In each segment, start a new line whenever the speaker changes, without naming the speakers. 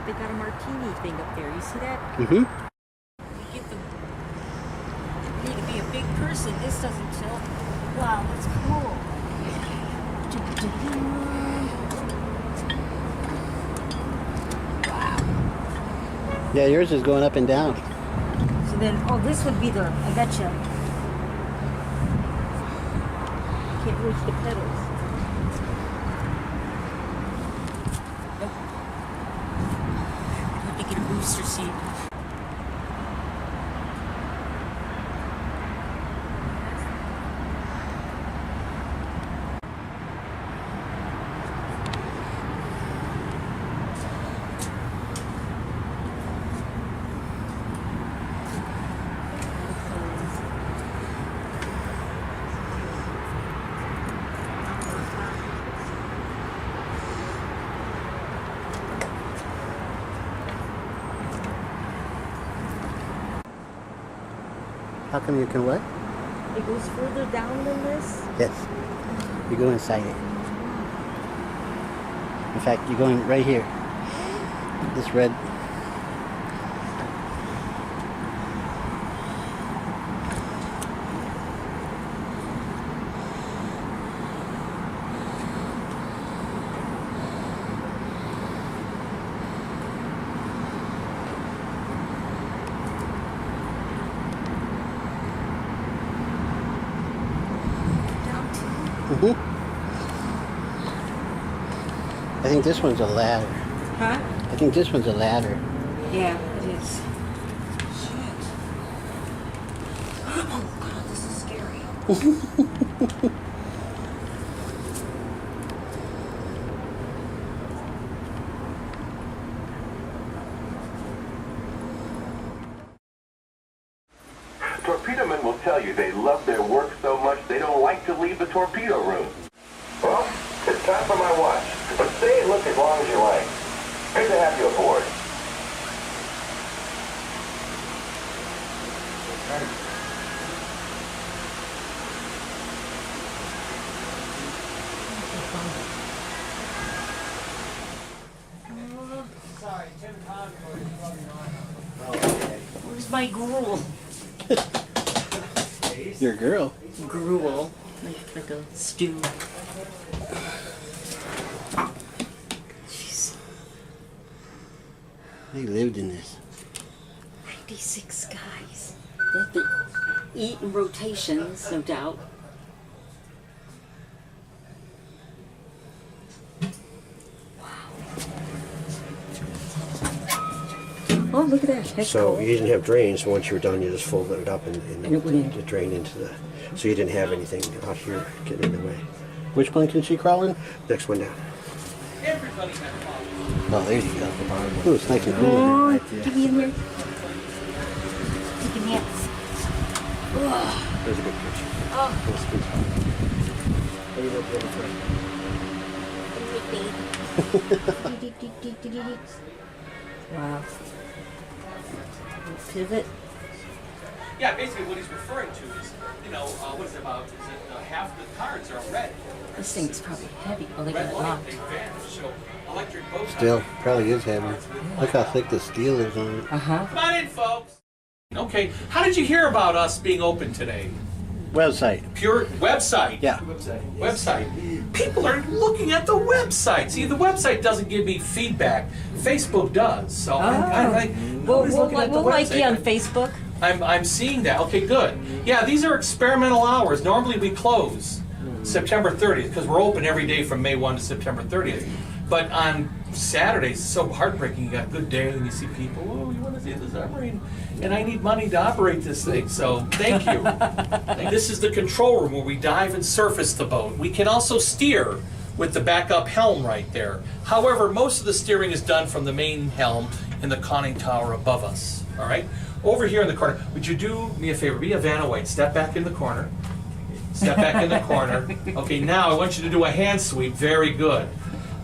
They got a martini thing up there. You see that?
Mm-hmm.
You need to be a big person. This doesn't tilt. Wow, that's cool. Wow.
Yeah, yours is going up and down.
So then, oh, this would be the, I betcha. Can't reach the pedals. Get a booster seat.
How come you can what?
It goes further down than this?
Yes. You go inside it. In fact, you're going right here. This red. Mm-hmm. I think this one's a ladder.
Huh?
I think this one's a ladder.
Yeah, it is. Shit. Oh god, this is scary.
Torpedo men will tell you they love their work so much they don't like to leave the torpedo room. Well, it's time for my watch. But stay and look as long as you like. Great to have you aboard.
Sorry, Tim Concord is probably not.
Where's my gruel?
Your girl.
Gruel. Like a stew. Jeez.
They lived in this.
96 guys. They have to eat in rotations, no doubt. Oh, look at that. That's
So
cool.
you didn't have drains. So once you were done, you just folded it up and
it went in.
to drain into the. So you didn't have anything out here getting in the way.
Which one can she crawl in?
Next one down.
Everybody had problems.
Oh, there you go. Ooh, it's nice and cool in
Oh,
here.
get me in here. Take me out.
There's a good picture.
Oh,
That's a good spot. What do you look for?
wow. Pivot.
Yeah, basically what he's referring to is, what is it about? Is it half the cards are red?
This thing's probably heavy. Oh, they got
Red
it
light,
locked.
they vanish. So electric boat.
Still, probably is heavy. Look how thick the steel is on it.
Uh-huh.
Come on in, folks. Okay, how did you hear about us being open today?
Website.
Pure website.
Yeah.
Website. People are looking at the website. See, the website doesn't give me feedback. Facebook does. So I'm like, nobody's looking at the
We'll like
website.
you on Facebook.
I'm seeing that. Okay, good. Yeah, these are experimental hours. Normally we close September 30th because we're open every day from May 1 to September 30th. But on Saturdays, it's so heartbreaking. You got a good day and you see people, oh, you want to see the submarine? And I need money to operate this thing, so thank you. This is the control room where we dive and surface the boat. We can also steer with the backup helm right there. However, most of the steering is done from the main helm in the conning tower above us, all right? Over here in the corner, would you do me a favor? Be a Vanna White. Step back in the corner. Step back in the corner. Okay, now I want you to do a hand sweep. Very good.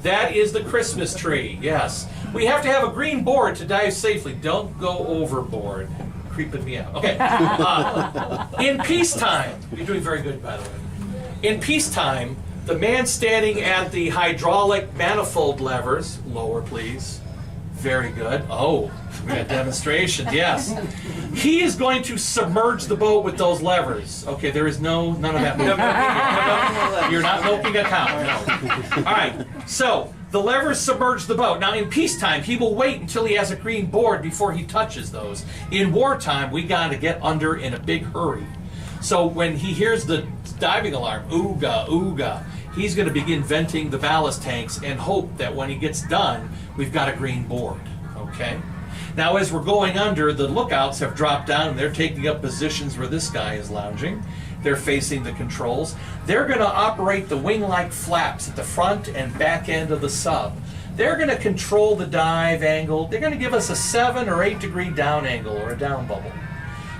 That is the Christmas tree, yes. We have to have a green board to dive safely. Don't go overboard. Creeping me out. Okay. In peacetime, you're doing very good, by the way. In peacetime, the man standing at the hydraulic manifold levers, lower please, Very good. Oh, we got demonstrations, yes. He is going to submerge the boat with those levers. Okay, there is none of that. You're not milking a cow, no. All right, so the levers submerge the boat. Now, in peacetime, he will wait until he has a green board before he touches those. In wartime, we got to get under in a big hurry. So when he hears the diving alarm, ooga, ooga, he's going to begin venting the ballast tanks and hope that when he gets done, we've got a green board, okay? Now, as we're going under, the lookouts have dropped down and they're taking up positions where this guy is lounging. They're facing the controls. They're going to operate the wing-like flaps at the front and back end of the sub. They're going to control the dive angle. They're going to give us a 7 or 8 degree down angle or a down bubble.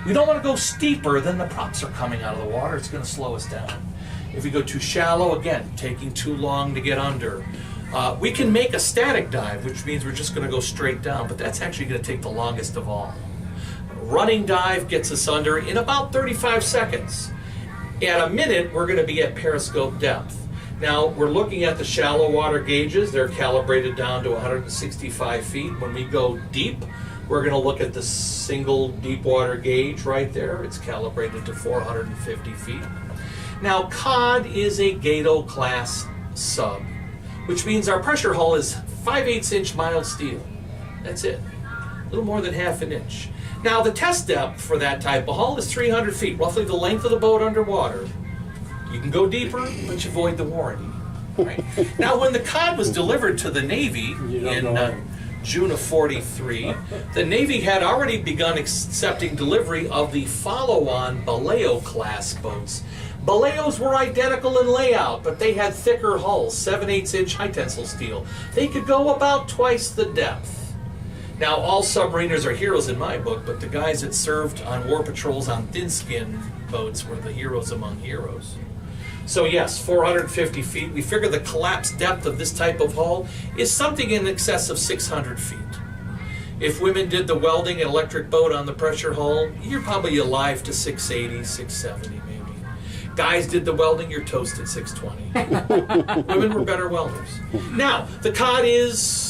We don't want to go steeper than the props are coming out of the water. It's going to slow us down. If we go too shallow, again, taking too long to get under. We can make a static dive, which means we're just going to go straight down, but that's actually going to take the longest of all. Running dive gets us under in about 35 seconds. At a minute, we're going to be at periscope depth. Now, we're looking at the shallow water gauges. They're calibrated down to 165 feet. When we go deep, we're going to look at the single deep water gauge right there. It's calibrated to 450 feet. Now, COD is a Gato class sub, which means our pressure hull is 5/8 inch mild steel. That's it. A little more than half an inch. Now, the test depth for that type of hull is 300 feet, roughly the length of the boat underwater. You can go deeper, but you avoid the warranty. Right? Now, when the COD was delivered to the Navy in June of '43, the Navy had already begun accepting delivery of the follow-on Baleo class boats. Baleos were identical in layout, but they had thicker hulls, 7/8 inch high tensile steel. They could go about twice the depth. Now, all submariners are heroes in my book, but the guys that served on war patrols on thin-skin boats were the heroes among heroes. So yes, 450 feet. We figure the collapse depth of this type of hull is something in excess of 600 feet. If women did the welding and electric boat on the pressure hull, you're probably alive to 680, 670 maybe. Guys did the welding, you're toast at 620. Women were better welders. Now, the COD is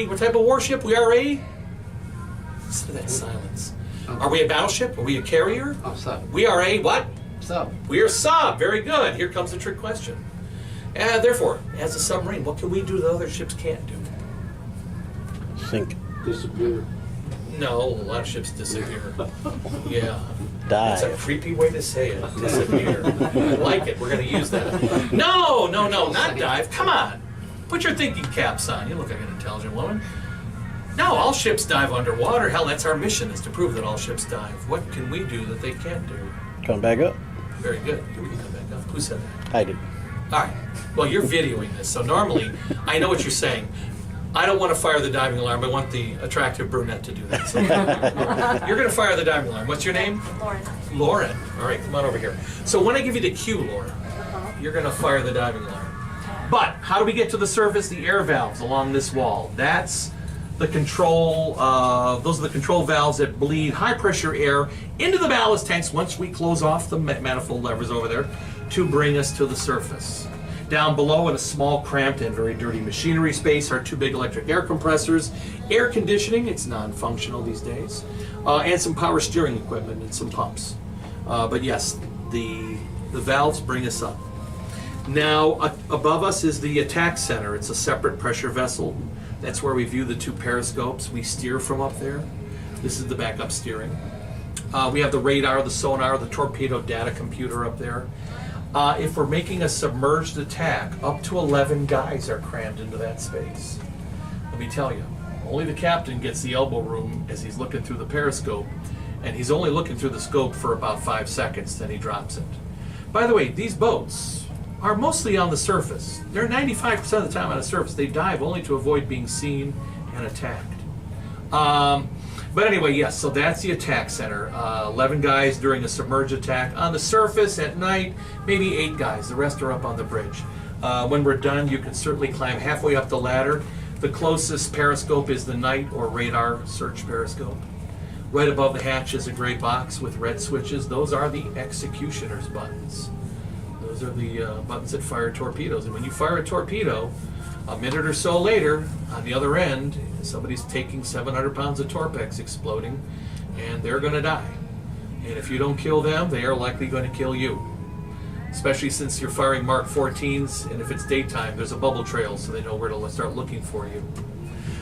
what type of warship? We are listen to that silence. Are we a battleship? Are we a carrier?
Oh, sub.
We are a what?
Sub.
We are sub. Very good. Here comes the trick question. Therefore, as a submarine, what can we do that other ships can't do?
Sink.
Disappear.
No, a lot of ships disappear. Yeah.
Die.
That's a creepy way to say it. Disappear. I like it. We're going to use that. No, not dive. Come on. Put your thinking caps on. You look like an intelligent woman. No, all ships dive underwater. Hell, that's our mission, is to prove that all ships dive. What can we do that they can't do?
Come back up.
Very good. Here we can come back up. Who said that?
I did.
All right. Well, you're videoing this, so normally I know what you're saying. I don't want to fire the diving alarm. I want the attractive brunette to do that. So you're going to fire the diving alarm. What's your name?
Lauren.
Lauren. All right, come on over here. So when I give you the cue, Lauren, you're going to fire the diving alarm. But how do we get to the surface? The air valves along this wall. That's the control. Those are the control valves that bleed high pressure air into the ballast tanks once we close off the manifold levers over there to bring us to the surface. Down below in a small, cramped, and very dirty machinery space are 2 big electric air compressors, air conditioning, it's non-functional these days, and some power steering equipment and some pumps. But yes, the valves bring us up. Now, above us is the attack center. It's a separate pressure vessel. That's where we view the 2 periscopes. We steer from up there. This is the backup steering. We have the radar, the sonar, the torpedo data computer up there. If we're making a submerged attack, up to 11 guys are crammed into that space. Let me tell you, only the captain gets the elbow room as he's looking through the periscope, and he's only looking through the scope for about 5 seconds, then he drops it. By the way, these boats are mostly on the surface. They're 95% of the time on the surface. They dive only to avoid being seen and attacked. But anyway, yes, so that's the attack center. 11 guys during a submerged attack. On the surface at night, maybe 8 guys. The rest are up on the bridge. When we're done, you can certainly climb halfway up the ladder. The closest periscope is the night or radar search periscope. Right above the hatch is a gray box with red switches. Those are the executioner's buttons. Those are the buttons that fire torpedoes. And when you fire a torpedo, A minute or so later, on the other end, somebody's taking 700 pounds of Torpex exploding, and they're going to die. And if you don't kill them, they are likely going to kill you. Especially since you're firing Mark 14s, and if it's daytime, there's a bubble trail, so they know where to start looking for you.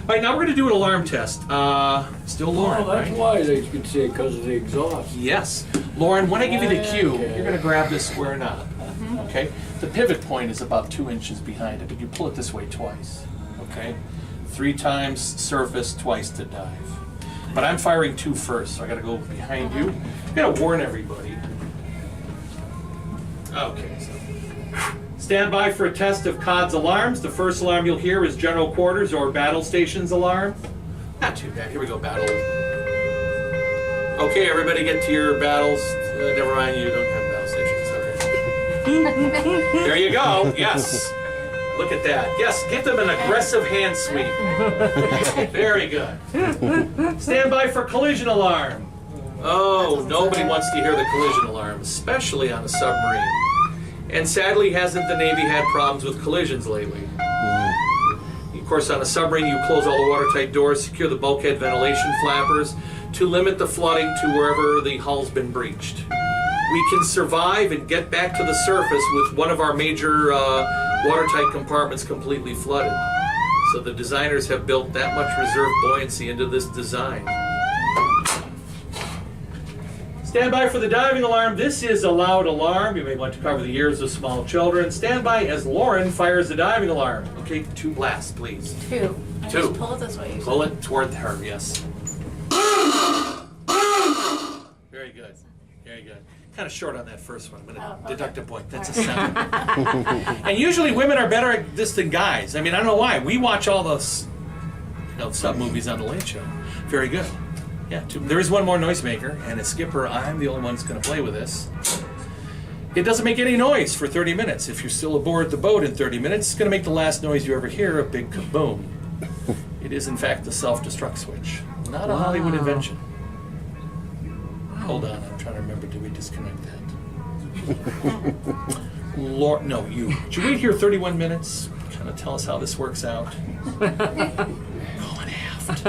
All right, now we're going to do an alarm test. Still Lauren,
Oh, that's
right?
why they could say because of the exhaust.
Yes. Lauren, when I give you the cue,
Okay.
you're going to grab this square knot. Okay? The pivot point is about 2 inches behind it, but you pull it this way twice. Okay? 3 times surface, twice to dive. But I'm firing 2 first, so I got to go behind you. I got to warn everybody. Okay, so stand by for a test of COD's alarms. The first alarm you'll hear is General Quarters or Battle Station's alarm. Not too bad. Here we go, battle. Okay, everybody get to your battles. Never mind, you don't have battle stations. Okay. There you go. Yes. Look at that. Yes, give them an aggressive hand sweep. Very good. Stand by for collision alarm. Oh, nobody wants to hear the collision alarm, especially on a submarine. And sadly, hasn't the Navy had problems with collisions lately? Of course, on a submarine, you close all the watertight doors, secure the bulkhead ventilation flappers to limit the flooding to wherever the hull's been breached. We can survive and get back to the surface with one of our major watertight compartments completely flooded. So the designers have built that much reserve buoyancy into this design. Stand by for the diving alarm. This is a loud alarm. You may want to cover the ears of small children. Stand by as Lauren fires the diving alarm. Okay, 2 blasts, please.
2. I
2.
just pull it this way.
Pull it toward her, yes. Very good. Very good. Kind of short on that first one. I'm going to deduct a point. That's a 7. And usually women are better at this than guys. I mean, I don't know why. We watch all those sub movies on the Late Show. Very good. Yeah, there is one more noisemaker, and as skipper, I'm the only one that's going to play with this. It doesn't make any noise for 30 minutes. If you're still aboard the boat in 30 minutes, it's going to make the last noise you ever hear, a big kaboom. It is, in fact, the self-destruct switch. Not a Hollywood invention. Hold on, I'm trying to remember, did we disconnect that? No, you. Did you wait here 31 minutes? Kind of tell us how this works out. Going aft.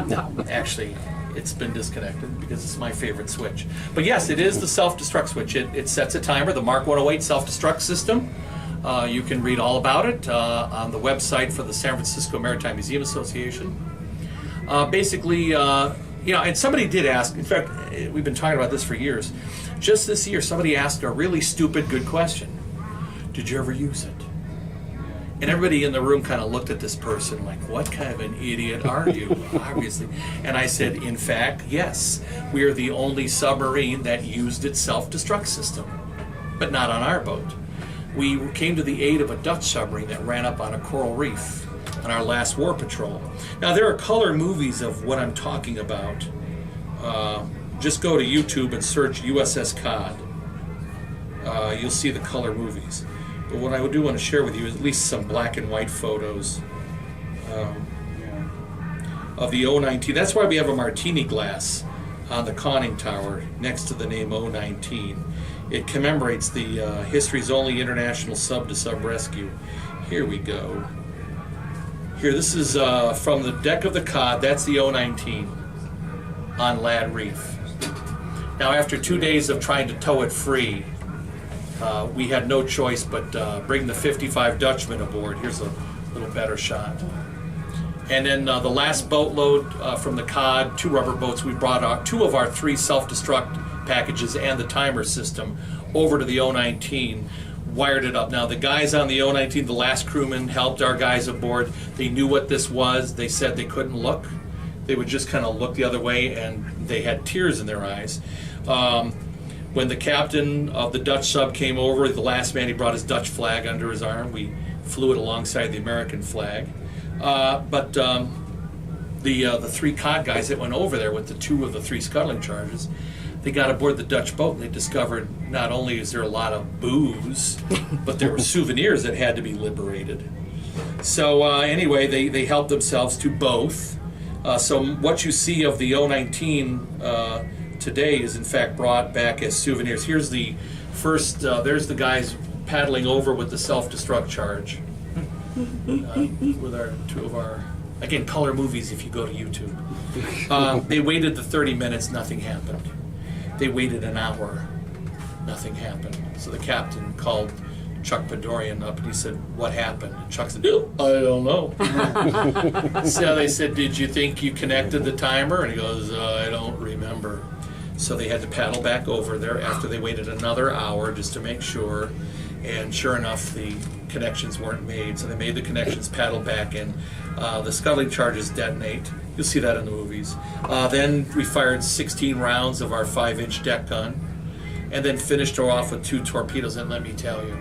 No, actually, it's been disconnected because it's my favorite switch. But yes, it is the self-destruct switch. It sets a timer, the Mark 108 self-destruct system. You can read all about it on the website for the San Francisco Maritime Museum Association. Basically, and somebody did ask, in fact, we've been talking about this for years. Just this year, somebody asked a really stupid good question. Did you ever use it? And everybody in the room kind of looked at this person like, what kind of an idiot are you? Obviously. And I said, in fact, yes. We are the only submarine that used its self-destruct system, but not on our boat. We came to the aid of a Dutch submarine that ran up on a coral reef on our last war patrol. Now, there are color movies of what I'm talking about. Just go to YouTube and search USS Cod. You'll see the color movies. But what I do want to share with you is at least some black and white photos of the 019. That's why we have a martini glass on the conning tower next to the name 019. It commemorates the history's only international sub-to-sub rescue. Here we go. Here, this is from the deck of the Cod. That's the 019 on Lad Reef. Now, after 2 days of trying to tow it free, we had no choice but bring the 55 Dutchmen aboard. Here's a little better shot. And then the last boatload from the Cod, 2 rubber boats, we brought out 2 of our 3 self-destruct packages and the timer system over to the 019, wired it up. Now, the guys on the 019, the last crewmen, helped our guys aboard. They knew what this was. They said they couldn't look. They would just kind of look the other way, and they had tears in their eyes. When the captain of the Dutch sub came over, the last man, he brought his Dutch flag under his arm. We flew it alongside the American flag. But the 3 Cod guys that went over there with the 2 of the 3 scuttling charges, they got aboard the Dutch boat and they discovered not only is there a lot of booze, but there were souvenirs that had to be liberated. So anyway, they helped themselves to both. So what you see of the 019 today is in fact brought back as souvenirs. Here's the first, there's the guys paddling over with the self-destruct charge. with our two of our, again, color movies if you go to YouTube. They waited the 30 minutes, nothing happened. They waited an hour, nothing happened. So the captain called Chuck Bedorian up and he said, "What happened?" And Chuck said, "I don't know." So they said, "Did you think you connected the timer?" And he goes, "I don't remember." So they had to paddle back over there after they waited another hour just to make sure. And sure enough, the connections weren't made. So they made the connections, paddled back in. The scuttling charges detonate. You'll see that in the movies. Then we fired 16 rounds of our 5-inch deck gun and then finished her off with 2 torpedoes. And let me tell you,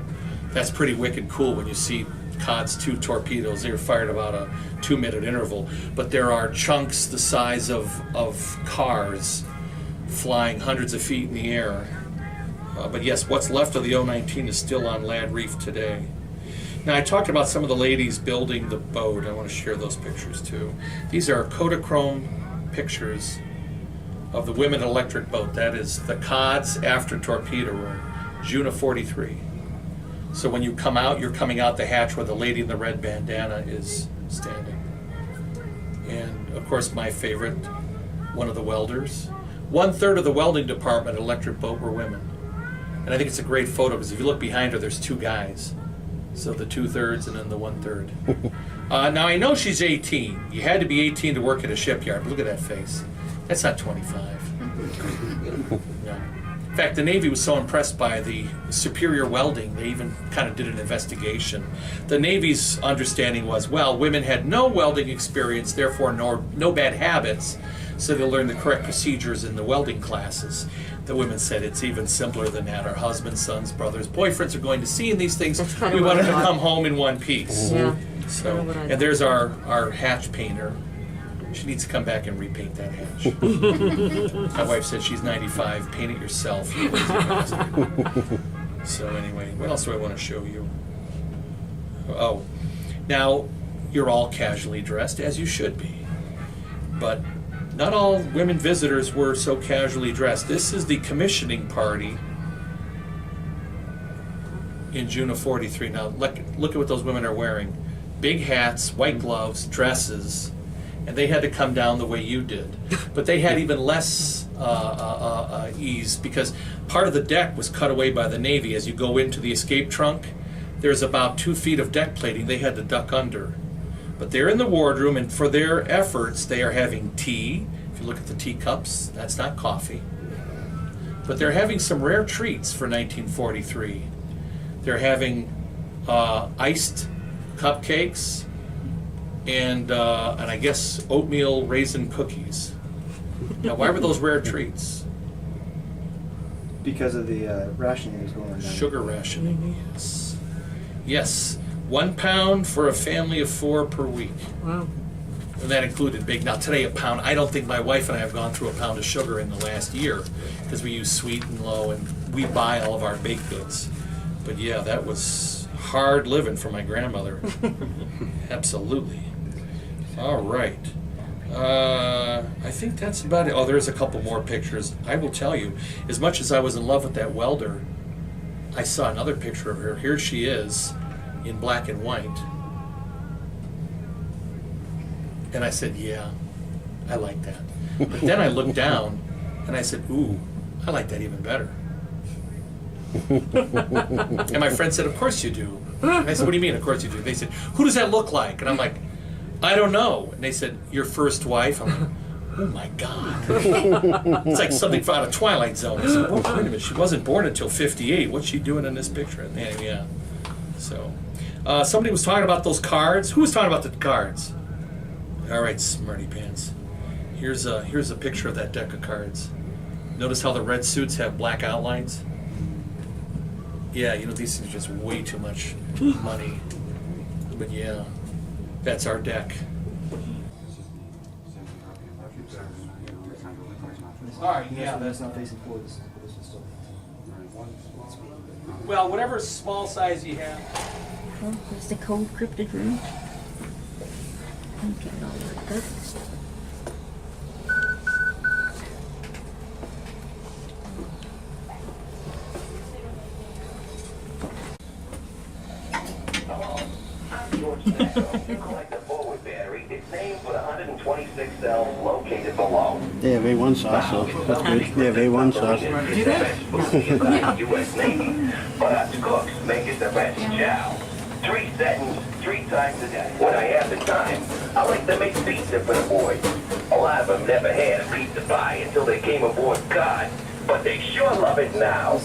that's pretty wicked cool when you see Cod's 2 torpedoes. They were fired about a 2-minute interval. But there are chunks the size of cars flying hundreds of feet in the air. But yes, what's left of the O-19 is still on Lad Reef today. Now, I talked about some of the ladies building the boat. I want to share those pictures too. These are Kodachrome pictures of the women electric boat. That is the Cod's after torpedo room, June of '43. So when you come out, you're coming out the hatch where the lady in the red bandana is standing. And of course, my favorite, one of the welders. 1/3 of the welding department at Electric Boat were women. And I think it's a great photo because if you look behind her, there's 2 guys. So the 2/3 and then the 1/3. Now I know she's 18. You had to be 18 to work at a shipyard. Look at that face. That's not 25. No. In fact, the Navy was so impressed by the superior welding, they even kind of did an investigation. The Navy's understanding was, well, women had no welding experience, therefore no bad habits, so they learned the correct procedures in the welding classes. The women said it's even simpler than that. Our husbands, sons, brothers, boyfriends are going to see in these things. We want them to come home in one piece.
Yeah.
So, and there's our hatch painter. She needs to come back and repaint that hatch. My wife said she's 95. Paint it yourself. You lazy bastard. So anyway, what else do I want to show you? Oh, now you're all casually dressed, as you should be. But not all women visitors were so casually dressed. This is the commissioning party in June of '43. Now look at what those women are wearing. Big hats, white gloves, dresses, and they had to come down the way you did. But they had even less ease because part of the deck was cut away by the Navy. As you go into the escape trunk, there's about 2 feet of deck plating they had to duck under. But they're in the wardroom, and for their efforts, they are having tea. If you look at the teacups, that's not coffee. But they're having some rare treats for 1943. They're having iced cupcakes and I guess oatmeal raisin cookies. Now, why were those rare treats?
Because of the rationing that was going on.
Sugar rationing, yes. Yes. 1 pound for a family of 4 per week.
Wow.
And that included big. Now today a pound, I don't think my wife and I have gone through a pound of sugar in the last year because we use Sweet and Low and we buy all of our baked goods. But yeah, that was hard living for my grandmother. Absolutely. All right. I think that's about it. Oh, there's a couple more pictures. I will tell you, as much as I was in love with that welder, I saw another picture of her. Here she is in black and white. And I said, yeah, I like that. But then I looked down and I said, ooh, I like that even better. And my friend said, of course you do. And I said, what do you mean, of course you do? They said, who does that look like? And I'm like, I don't know. And they said, your first wife? I'm like, oh my God. It's like something out of Twilight Zone. I said, wait a minute, she wasn't born until 58. What's she doing in this picture? And yeah. So, somebody was talking about those cards. Who was talking about the cards? All right, smarty pants. Here's a picture of that deck of cards. Notice how the red suits have black outlines? Yeah, you know, these things are just way too much money. But yeah, that's our deck. All right, yeah,
That's not facing forward. This is still.
Well, whatever small size you have.
Oh, there's the cold cryptid room. Okay, all worked up.
Like the forward battery, it's named for the 126 cells located below.
They have A1 sauce, so that's good. They have A1 sauce.
Do they? U.S. Navy, but us cooks make it the best chow. 3 settings, 3 times a day. When I have the time, I like to make pizza for the boys. A lot of them never had a pizza pie until they came aboard God, but they sure love it now.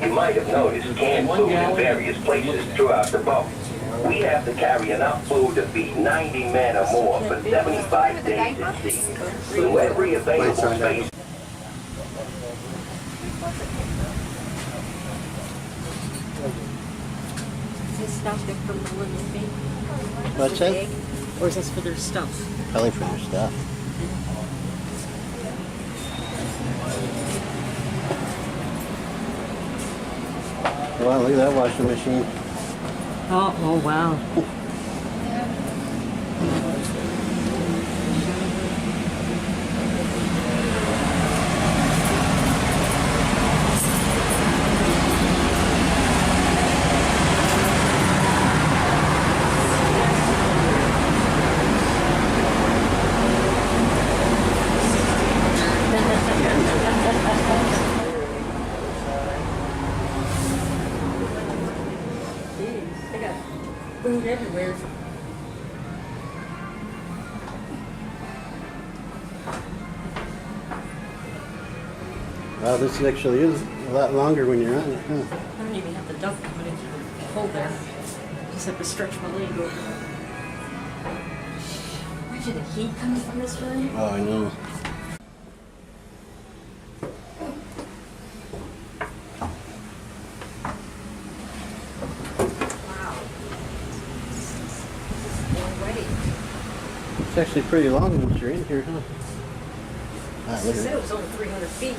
You might have noticed canned food in various places throughout the boat. We have to carry enough food to feed 90 men or more for 75 days at sea. So every available space.
Is this stuff they're from the little thing?
What's that?
Big? Or is this for their stuff?
Probably for their stuff. Wow, look at that washing machine.
Oh wow. They got food everywhere.
Wow, this actually is a lot longer when you're on it, huh?
I don't even have the duck coming into the hole there. Just have to stretch my leg over. Imagine the heat coming from this room.
Oh, I know.
Wow. Already.
It's actually pretty long once you're in here, huh? Ah,
They
look at
said
it.
it was only 300 feet.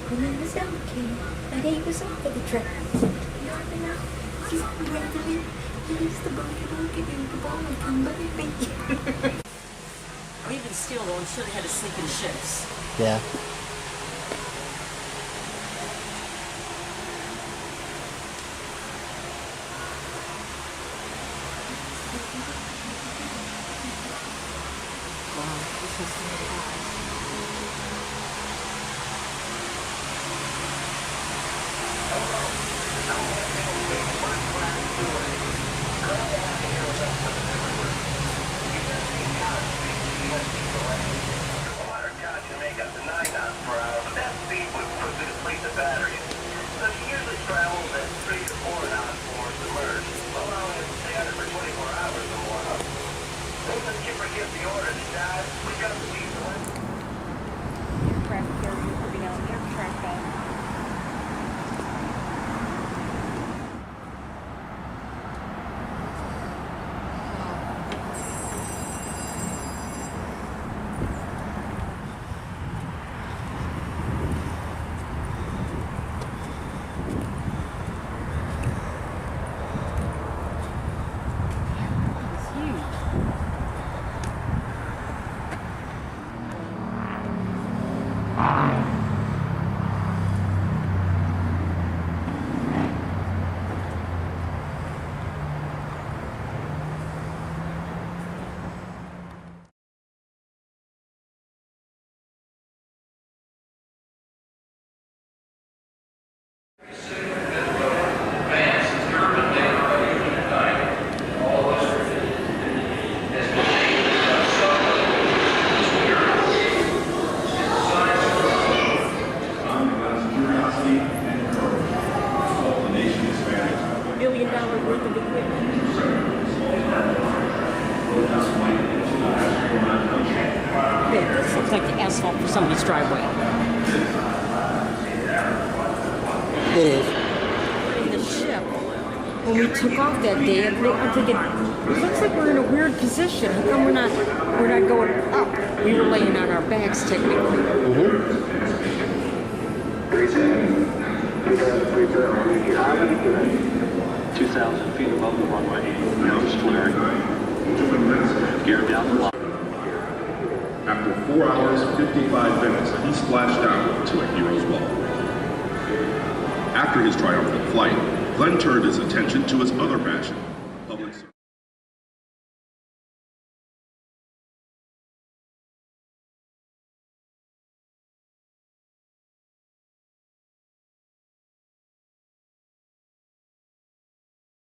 When I was okay, my day was off of the track. You ready? Here's the boogie boogie boogie ball, come baby.
Or even steel, though, I'm sure they had to sink in ships.
Yeah.
Wow, this must be really high.
Water got to make up to 9 knots per hour, but that speed would deplete the batteries. So she usually travels at 3 to 4 knots for submerged, allowing it to stay under for 24 hours or more. When the skipper gives the order to dive, we got to be the one.
Aircraft carrier putting out an aircraft on.
It's huge. $1 billion worth of equipment. Yeah, this looks like the asphalt for somebody's driveway.
It is.
The ship when we took off that day, I'm thinking, it looks like we're in a weird position. How come we're not going up? We were laying on our backs technically.
2,000 feet above the runway. Nose flaring. Gear down the line.
After 4 hours, 55 minutes, he splashed down to a hero's welcome. After his triumphant flight, Glenn turned his attention to his other passion,